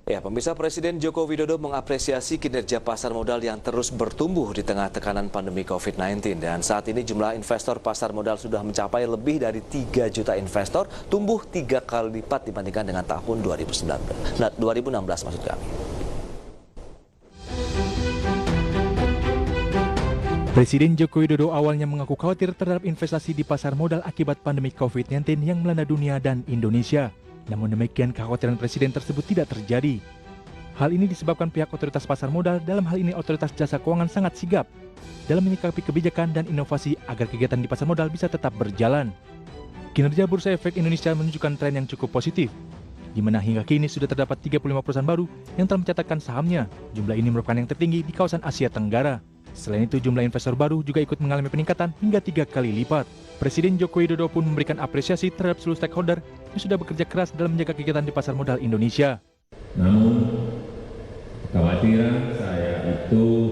Ya, pemirsa, Presiden Joko Widodo mengapresiasi kinerja pasar modal yang terus bertumbuh di tengah tekanan pandemi COVID-19. Dan saat ini jumlah investor pasar modal sudah mencapai lebih dari 3 juta investor, tumbuh 3 kali lipat dibandingkan dengan tahun 2016 maksud kami. Presiden Joko Widodo awalnya mengaku khawatir terhadap investasi di pasar modal akibat pandemi COVID-19 yang melanda dunia dan Indonesia. Namun demikian, kekhawatiran Presiden tersebut tidak terjadi. Hal ini disebabkan pihak otoritas pasar modal, dalam hal ini otoritas jasa keuangan, sangat sigap dalam menyikapi kebijakan dan inovasi agar kegiatan di pasar modal bisa tetap berjalan. Kinerja Bursa Efek Indonesia menunjukkan tren yang cukup positif, di mana hingga kini sudah terdapat 35 perusahaan baru yang telah mencatatkan sahamnya. Jumlah ini merupakan yang tertinggi di kawasan Asia Tenggara. Selain itu, jumlah investor baru juga ikut mengalami peningkatan hingga 3 kali lipat. Presiden Joko Widodo pun memberikan apresiasi terhadap seluruh stakeholder yang sudah bekerja keras dalam menjaga kegiatan di pasar modal Indonesia. Namun, kekhawatiran saya itu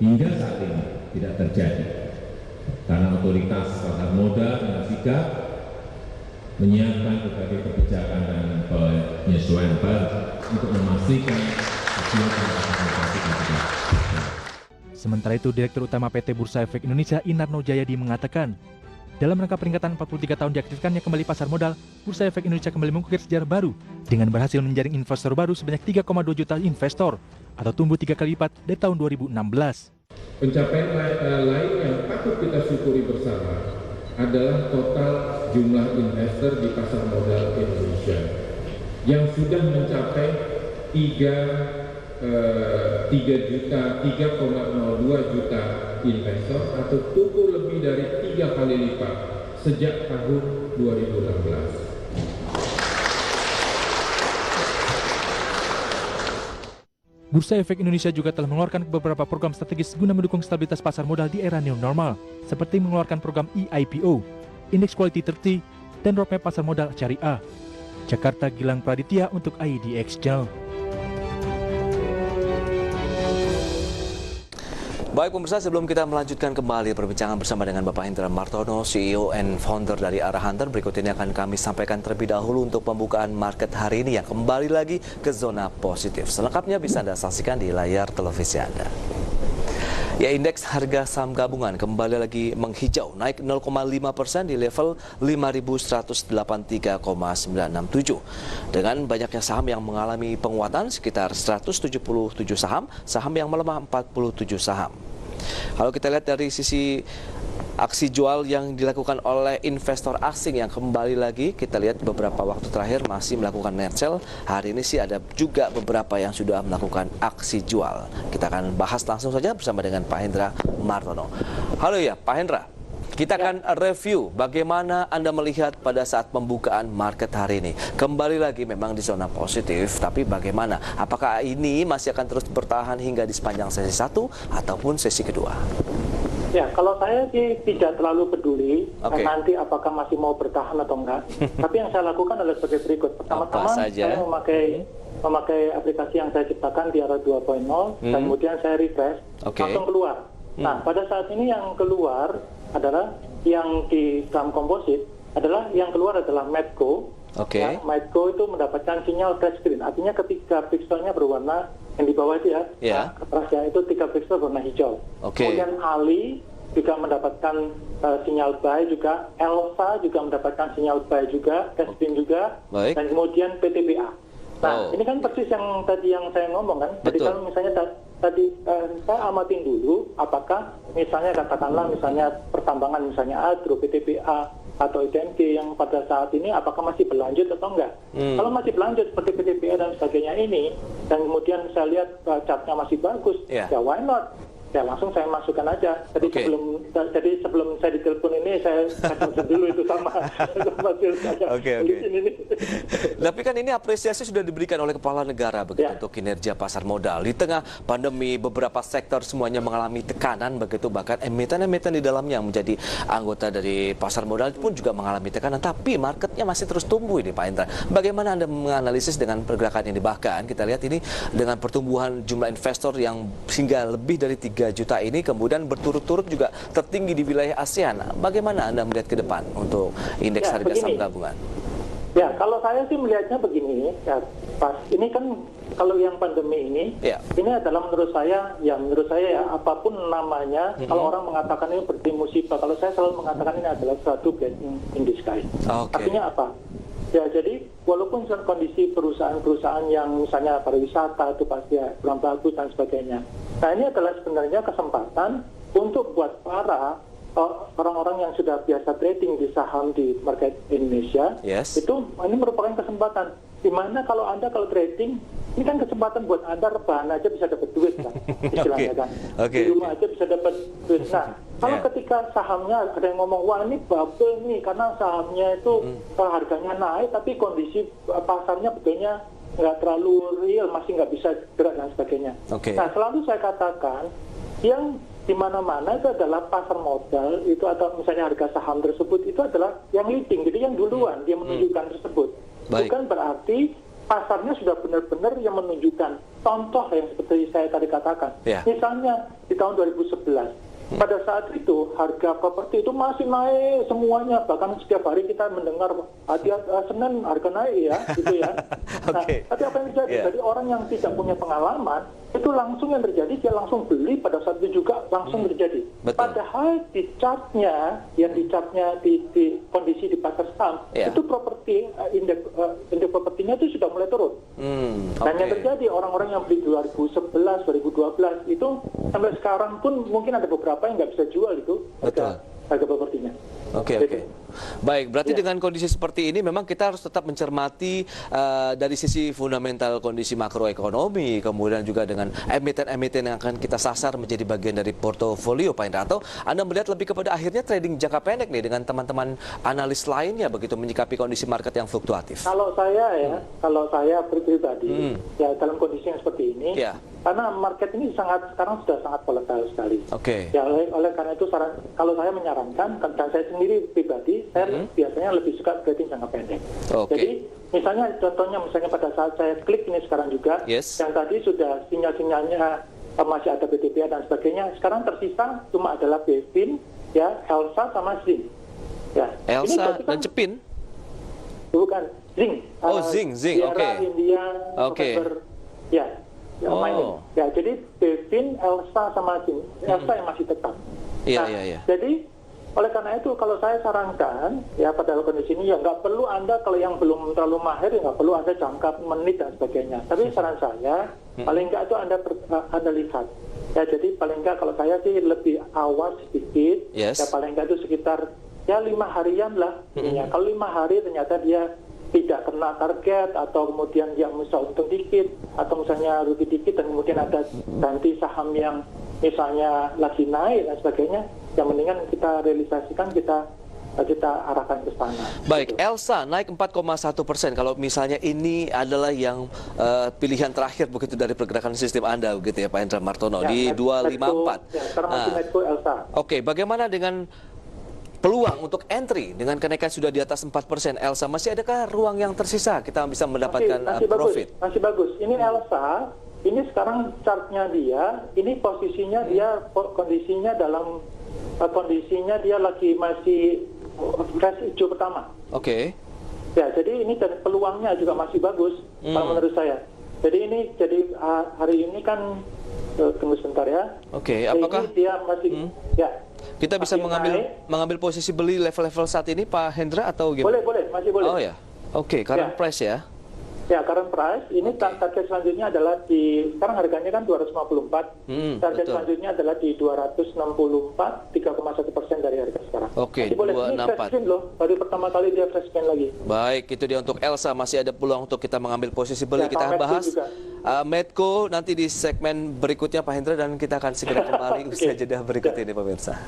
hingga saat ini tidak terjadi, karena otoritas pasar modal dengan sigap menyiapkan berbagai kebijakan dan penyesuaian baru untuk memastikan kegiatan pasar modal tidak terjadi. Sementara itu, Direktur Utama PT Bursa Efek Indonesia Inarno Jayadi mengatakan, dalam rangka peringatan 43 tahun diaktifkannya kembali pasar modal, Bursa Efek Indonesia kembali mengukir sejarah baru dengan berhasil menjaring investor baru sebanyak 3,2 juta investor atau tumbuh 3 kali lipat dari tahun 2016. Pencapaian lain yang patut kita syukuri bersama adalah total jumlah investor di pasar modal Indonesia yang sudah mencapai 3,02 juta investor atau tumbuh lebih dari 3 kali lipat sejak tahun 2016. Bursa Efek Indonesia juga telah mengeluarkan beberapa program strategis guna mendukung stabilitas pasar modal di era new normal, seperti mengeluarkan program eIPO, Index Quality 30, dan roadmap pasar modal syariah. Jakarta, Gilang Praditya untuk IDX Channel. Baik pemirsa, sebelum kita melanjutkan kembali perbincangan bersama dengan Bapak Hendra Martono, CEO and founder dari Arahunter, berikut ini akan kami sampaikan terlebih dahulu untuk pembukaan market hari ini yang kembali lagi ke zona positif. Selengkapnya bisa Anda saksikan di layar televisi Anda. Ya, indeks harga saham gabungan kembali lagi menghijau, naik 0,5% di level 5.183,967. Dengan banyaknya saham yang mengalami penguatan sekitar 177 saham yang melemah 47 saham. Kalau kita lihat dari sisi aksi jual yang dilakukan oleh investor asing yang kembali lagi kita lihat beberapa waktu terakhir masih melakukan net sell. Hari ini sih ada juga beberapa yang sudah melakukan aksi jual. Kita akan bahas langsung saja bersama dengan Pak Hendra Martono. Halo ya Pak Hendra, kita akan review bagaimana Anda melihat pada saat pembukaan market hari ini. Kembali lagi memang di zona positif, tapi bagaimana? Apakah ini masih akan terus bertahan hingga di sepanjang sesi 1 ataupun sesi kedua? Ya, kalau saya sih tidak terlalu peduli nanti apakah masih mau bertahan atau enggak. Tapi yang saya lakukan adalah sebagai berikut. Pertama-tama saya memakai aplikasi yang saya ciptakan di era 2.0, dan kemudian saya refresh, langsung keluar. Nah, pada saat ini yang keluar adalah yang di saham komposit adalah Medco. Ya, Medco itu mendapatkan sinyal crash screen. Artinya ketika pixelnya berwarna yang di bawah itu kerasnya itu 3 pixel berwarna hijau. Kemudian Ali juga mendapatkan sinyal buy juga, Elsa juga mendapatkan sinyal buy juga, crash screen juga, dan kemudian PTBA. Nah, ini kan persis yang tadi yang saya ngomong kan. Jadi kalau misalnya tadi saya amatin dulu apakah misalnya katakanlah misalnya pertambangan misalnya Agro, PTBA atau ITMG yang pada saat ini apakah masih berlanjut atau enggak. Kalau masih berlanjut seperti PTBA dan sebagainya ini, dan kemudian saya lihat chartnya masih bagus, ya why not? Ya langsung saya masukkan aja. Jadi sebelum saya ditelepon ini saya masuk dulu itu sama Tapi kan ini apresiasi sudah diberikan oleh kepala negara begitu untuk kinerja pasar modal di tengah pandemi. Beberapa sektor semuanya mengalami tekanan begitu, bahkan emiten-emiten di dalamnya yang menjadi anggota dari pasar modal pun juga mengalami tekanan. Tapi marketnya masih terus tumbuh ini Pak Hendra. Bagaimana Anda menganalisis dengan pergerakan ini? Bahkan kita lihat ini dengan pertumbuhan jumlah investor yang hingga lebih dari 3 juta ini kemudian berturut-turut juga tertinggi di wilayah ASEAN. Bagaimana Anda melihat ke depan untuk indeks harga saham gabungan? Ya, kalau saya sih melihatnya begini, ya, pas ini kan kalau yang pandemi ini, ini adalah menurut saya ya apapun namanya, kalau orang mengatakan ini seperti musibah, kalau saya selalu mengatakan ini adalah suatu blessing in disguise. Artinya apa? Ya, jadi walaupun kondisi perusahaan-perusahaan yang misalnya pariwisata itu pasti kurang bagus dan sebagainya. Nah, ini adalah sebenarnya kesempatan untuk buat para orang-orang yang sudah biasa trading di saham di market Indonesia, itu ini merupakan kesempatan. Dimana kalau trading, ini kan kesempatan buat Anda rebahan aja bisa dapat duit kan, istilahnya kan. Di rumah aja bisa dapat duit. Nah, kalau ketika sahamnya ada yang ngomong, wah ini bubble nih, karena sahamnya itu harganya naik, tapi kondisi pasarnya betulnya nggak terlalu real, masih nggak bisa gerak dan sebagainya. Nah, selalu saya katakan, yang di mana-mana itu adalah pasar modal itu atau misalnya harga saham tersebut itu adalah yang leading, jadi yang duluan dia menunjukkan tersebut. Bukan berarti pasarnya sudah benar-benar yang menunjukkan. Contoh yang seperti saya tadi katakan, misalnya di tahun 2011 pada saat itu harga properti itu masih naik semuanya, bahkan setiap hari kita mendengar Senin harga naik ya, gitu ya. Nah, tapi apa yang terjadi? Jadi orang yang tidak punya pengalaman itu langsung yang terjadi, dia langsung beli pada saat itu juga langsung terjadi. Padahal di chartnya, di kondisi di pasar saham itu properti indeks propertinya itu sudah mulai turun. Dan yang terjadi orang-orang yang beli 2011, 2012 itu sampai sekarang pun mungkin ada beberapa yang nggak bisa jual itu harga propertinya. Baik, berarti dengan kondisi seperti ini memang kita harus tetap mencermati dari sisi fundamental kondisi makroekonomi, kemudian juga dengan emiten-emiten yang akan kita sasar menjadi bagian dari portofolio, Pak Hendra. Atau Anda melihat lebih kepada akhirnya trading jangka pendek nih dengan teman-teman analis lainnya begitu menyikapi kondisi market yang fluktuatif? Kalau saya pribadi, ya dalam kondisi yang seperti ini, karena market ini sekarang sudah sangat volatile sekali. Ya oleh karena itu kalau saya menyarankan, dan saya sendiri pribadi, saya biasanya lebih suka trading jangka pendek. Jadi misalnya contohnya pada saat saya klik ini sekarang juga, yang tadi sudah sinyal-sinyalnya masih ada BTPA dan sebagainya, sekarang tersisa cuma adalah BFIN, ya, ELSA sama ZING. Ya. ELSA dan CEPIN? Bukan, ZING. ZING, India, mining. Ya, jadi BFIN, ELSA sama ZING. ELSA yang masih tetap. Jadi oleh karena itu kalau saya sarankan ya pada kondisi ini ya nggak perlu Anda, kalau yang belum terlalu mahir ya nggak perlu Anda jangka menit dan sebagainya. Tapi saran saya paling nggak itu Anda lihat ya, jadi paling nggak kalau saya sih lebih awas sedikit ya, paling nggak itu sekitar ya 5 harian lah. Kalau 5 hari ternyata dia tidak kena target atau kemudian dia bisa untung dikit atau misalnya rugi dikit dan kemudian ada ganti saham yang misalnya lagi naik dan sebagainya, yang mendingan kita realisasikan, kita arahkan ke sana. Baik, ELSA naik 4,1%. Kalau misalnya ini adalah yang pilihan terakhir begitu dari pergerakan sistem Anda begitu ya Pak Hendra Martono di 254. Sekarang masih Medco ELSA. Bagaimana dengan peluang untuk entry dengan kenaikan sudah di atas 4% ELSA? Masih adakah ruang yang tersisa kita bisa mendapatkan profit? Masih bagus. Ini ELSA, ini sekarang chartnya dia, ini posisinya dia kondisinya dia lagi masih fresh hijau pertama. Ya, jadi ini dan peluangnya juga masih bagus kalau menurut saya. Jadi hari ini kan tunggu sebentar ya. Apakah ini dia masih kita bisa mengambil posisi beli level-level saat ini Pak Hendra atau gimana? Boleh, masih boleh. Current price ya. Ya, current price ini target selanjutnya adalah sekarang harganya kan 254. Target selanjutnya adalah di 264, 3,1% dari harga sekarang. Boleh. Ini fresh spin loh, baru pertama kali dia fresh spin lagi. Baik, itu dia untuk ELSA, masih ada peluang untuk kita mengambil posisi beli. Kita bahas Medco nanti di segmen berikutnya Pak Hendra, dan kita akan segera kembali usai jeda berikut ini pemirsa.